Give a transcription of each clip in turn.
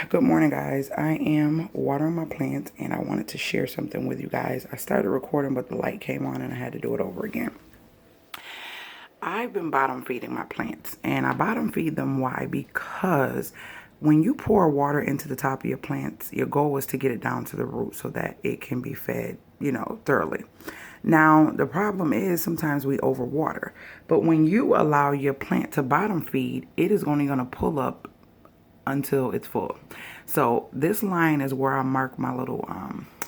Good morning, guys. I am watering my plants and I wanted to share something with you guys. I started recording, but the light came on and I had to do it over again. I've been bottom feeding my plants, and I bottom feed them. Why? Because when you pour water into the top of your plants, your goal is to get it down to the root so that it can be fed, thoroughly. Now, the problem is sometimes we overwater, but when you allow your plant to bottom feed, it is only going to pull up until it's full. So this line is where I mark my little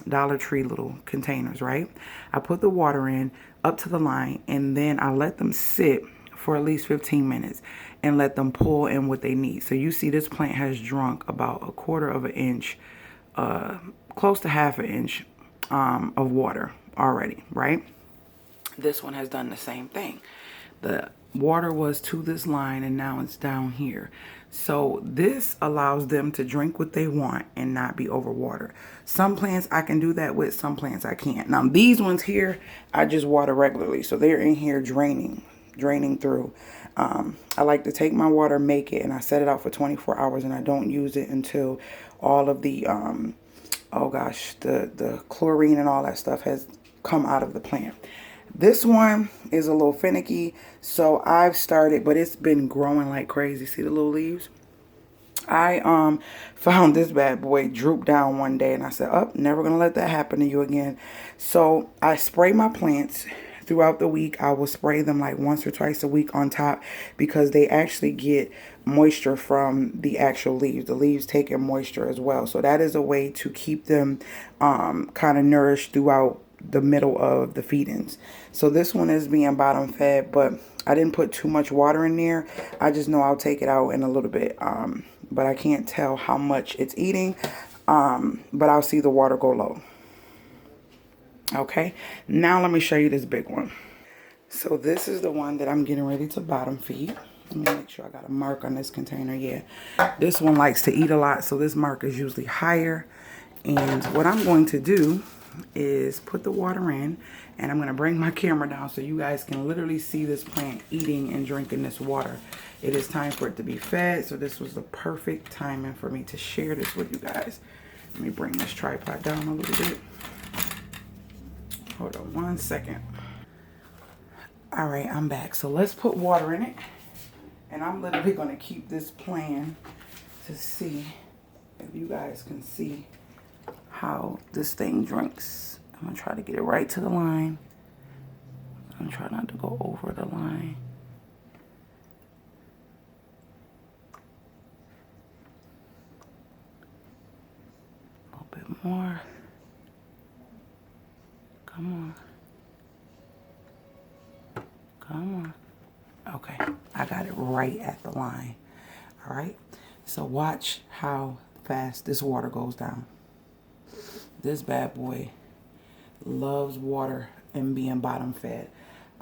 Dollar Tree little containers, right? I put the water in up to the line, and then I let them sit for at least 15 minutes and let them pull in what they need. So you see this plant has drunk about 1/4 of an inch, close to 1/2 inch of water already, right? This one has done the same thing. The water was to this line and now it's down here. So this allows them to drink what they want and not be overwatered. Some plants I can do that with, some plants I can't. Now these ones here, I just water regularly. So they're in here draining through. I like to take my water, make it, and I set it out for 24 hours and I don't use it until all of the, the chlorine and all that stuff has come out of the plant. This one is a little finicky, so I've started, but it's been growing like crazy. See the little leaves? I found this bad boy droop down one day, and I said, oh, never gonna let that happen to you again. So I spray my plants throughout the week. I will spray them like once or twice a week on top because they actually get moisture from the actual leaves. The leaves take in moisture as well. So that is a way to keep them kind of nourished throughout the middle of the feedings. So this one is being bottom fed, but I didn't put too much water in there. I just know I'll take it out in a little bit, but I can't tell how much it's eating, but I'll see the water go low. Okay, now let me show you this big one. So this is the one that I'm getting ready to bottom feed. Let me make sure I got a mark on this container. Yeah, this one likes to eat a lot, so this mark is usually higher. And what I'm going to do is put the water in, and I'm going to bring my camera down so you guys can literally see this plant eating and drinking this water. It is time for it to be fed, so this was the perfect timing for me to share this with you guys. Let me bring this tripod down a little bit. Hold on one second. All right, I'm back. So let's put water in it, and I'm literally going to keep this playing to see if you guys can see how this thing drinks. I'm gonna try to get it right to the line. I'm trying not to go over the line. A little bit more. Come on. Come on. Okay, I got it right at the line. All right, so watch how fast this water goes down. This bad boy loves water and being bottom fed.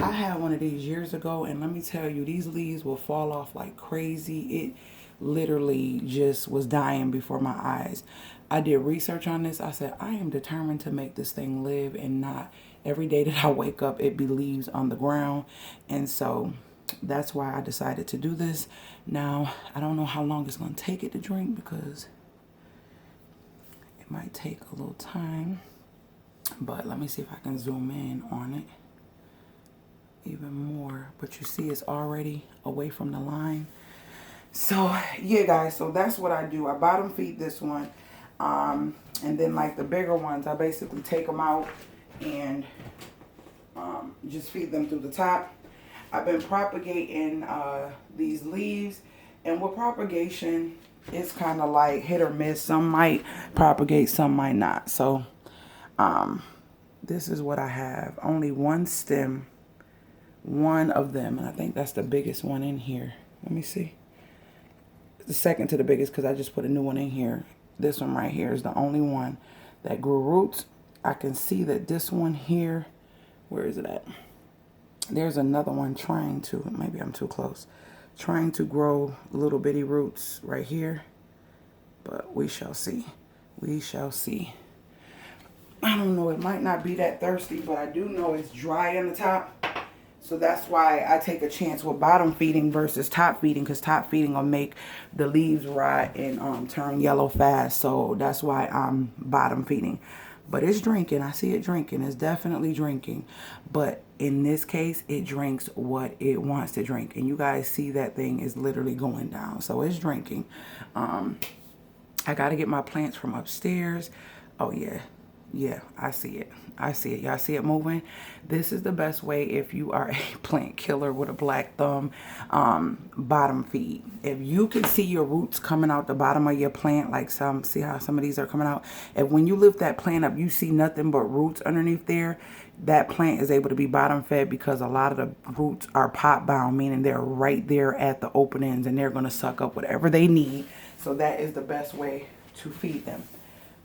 I had one of these years ago, and let me tell you, these leaves will fall off like crazy. It literally just was dying before my eyes. I did research on this. I said, I am determined to make this thing live and not every day that I wake up it be leaves on the ground. And so that's why I decided to do this. Now, I don't know how long it's going to take it to drink because it might take a little time, but let me see if I can zoom in on it even more. But you see it's already away from the line. So yeah, guys, so that's what I do. I bottom feed this one, and then like the bigger ones, I basically take them out and just feed them through the top. I've been propagating these leaves, and with propagation, it's kind of like hit or miss. Some might propagate, some might not. So this is what I have. Only one stem, one of them, and I think that's the biggest one in here. Let me see. The second to the biggest because I just put a new one in here. This one right here is the only one that grew roots. I can see that this one here, where is it at? There's another one trying to, maybe I'm too close, trying to grow little bitty roots right here, but we shall see. We shall see. I don't know, it might not be that thirsty, but I do know it's dry on the top. So that's why I take a chance with bottom feeding versus top feeding, because top feeding will make the leaves rot and turn yellow fast. So that's why I'm bottom feeding. But it's drinking. I see it drinking. It's definitely drinking. But in this case, it drinks what it wants to drink. And you guys see that thing is literally going down. So it's drinking. I got to get my plants from upstairs. Oh, yeah. Yeah, I see it. I see it. Y'all see it moving? This is the best way if you are a plant killer with a black thumb. Bottom feed. If you can see your roots coming out the bottom of your plant, like see how some of these are coming out? If when you lift that plant up, you see nothing but roots underneath there, that plant is able to be bottom fed because a lot of the roots are pot bound, meaning they're right there at the openings and they're going to suck up whatever they need. So that is the best way to feed them.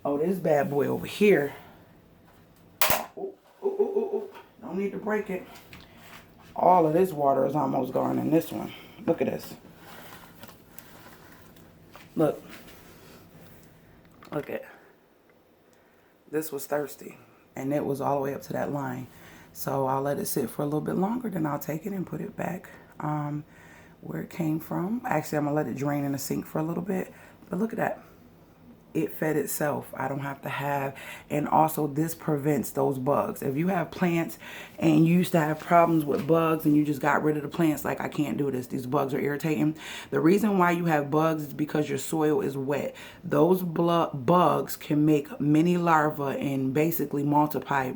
Oh, this bad boy over here. Ooh, ooh, ooh, ooh, ooh. Don't need to break it. All of this water is almost gone in this one. Look at this. Look. Look at. This was thirsty. And it was all the way up to that line. So I'll let it sit for a little bit longer. Then I'll take it and put it back where it came from. Actually, I'm going to let it drain in the sink for a little bit. But look at that. It fed itself. I don't have to have. And also this prevents those bugs. If you have plants and you used to have problems with bugs and you just got rid of the plants, like I can't do this, these bugs are irritating. The reason why you have bugs is because your soil is wet. Those bugs can make mini larvae and basically multiply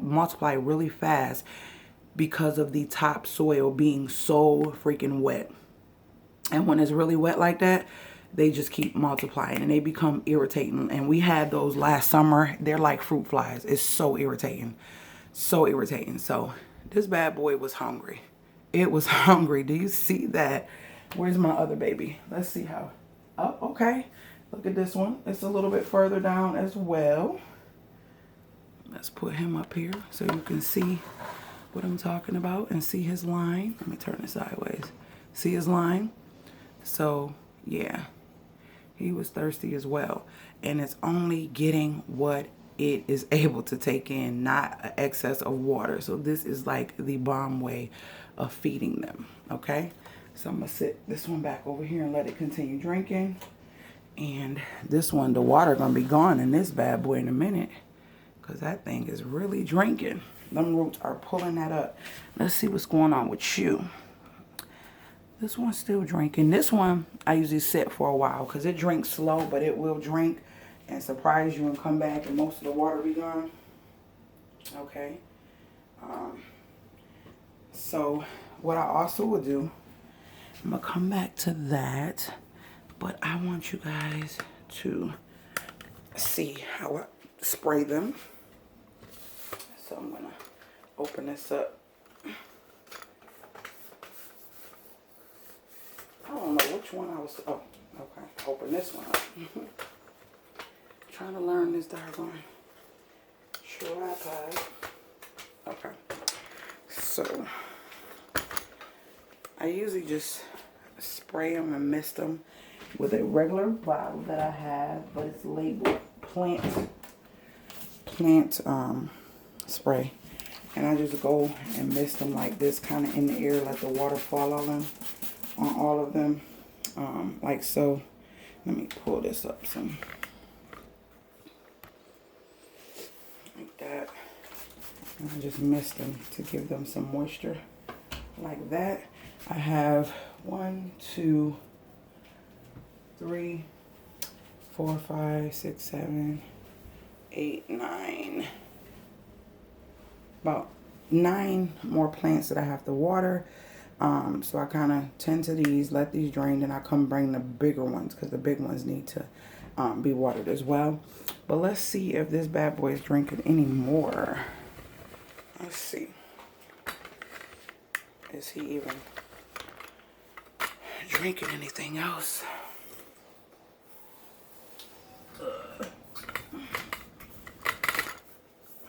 really fast because of the top soil being so freaking wet. And when it's really wet like that, they just keep multiplying and they become irritating. And we had those last summer. They're like fruit flies. It's so irritating. So irritating. So this bad boy was hungry. It was hungry. Do you see that? Where's my other baby? Let's see how. Oh, okay. Look at this one. It's a little bit further down as well. Let's put him up here so you can see what I'm talking about and see his line. Let me turn it sideways. See his line? So, yeah. He was thirsty as well. And it's only getting what it is able to take in, not an excess of water. So this is like the bomb way of feeding them. Okay? So I'm going to sit this one back over here and let it continue drinking. And this one, the water going to be gone in this bad boy in a minute. Because that thing is really drinking. Them roots are pulling that up. Let's see what's going on with you. This one's still drinking. This one, I usually sit for a while because it drinks slow, but it will drink and surprise you and come back and most of the water be gone. Okay. So what I also will do, I'm going to come back to that, but I want you guys to see how I spray them. So I'm going to open this up. I don't know which one I was, oh, okay, open this one up. Trying to learn this doggone tripod. Okay, so I usually just spray them and mist them with a regular bottle that I have, but it's labeled plant spray. And I just go and mist them like this, kind of in the air, let the water fall on them. On all of them, like so. Let me pull this up some, like that, and I just mist them to give them some moisture, like that. I have 1, 2, 3, 4, 5, 6, 7, 8, 9, about 9 more plants that I have to water. So I kind of tend to these, let these drain, and I come bring the bigger ones because the big ones need to be watered as well. But let's see if this bad boy is drinking any more. Let's see. Is he even drinking anything else?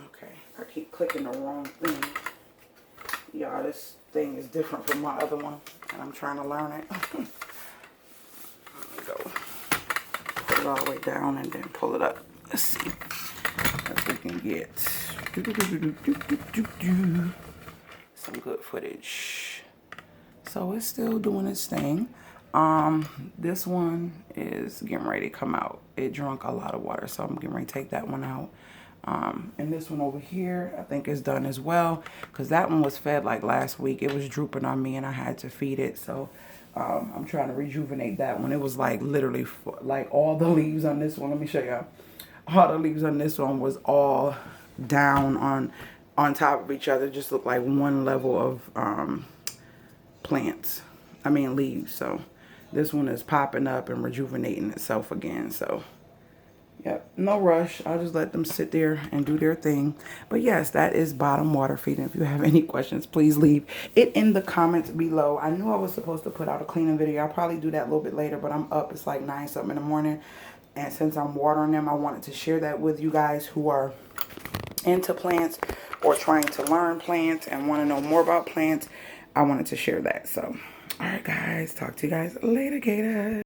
Okay, I keep clicking the wrong thing. Y'all, this thing is different from my other one, and I'm trying to learn it. Let me go. Put it all the way down and then pull it up. Let's see if we can get some good footage. So it's still doing its thing. This one is getting ready to come out. It drank a lot of water, so I'm getting ready to take that one out. And this one over here, I think is done as well, because that one was fed like last week. It was drooping on me and I had to feed it. So I'm trying to rejuvenate that one. It was like literally like all the leaves on this one. Let me show y'all. All the leaves on this one was all down on top of each other. Just looked like one level of plants. I mean leaves. So this one is popping up and rejuvenating itself again. So yep, no rush. I'll just let them sit there and do their thing. But yes, that is bottom water feeding. If you have any questions, please leave it in the comments below. I knew I was supposed to put out a cleaning video. I'll probably do that a little bit later, but I'm up. It's like 9 something in the morning. And since I'm watering them, I wanted to share that with you guys who are into plants or trying to learn plants and want to know more about plants. I wanted to share that. So, all right, guys. Talk to you guys later, Gators.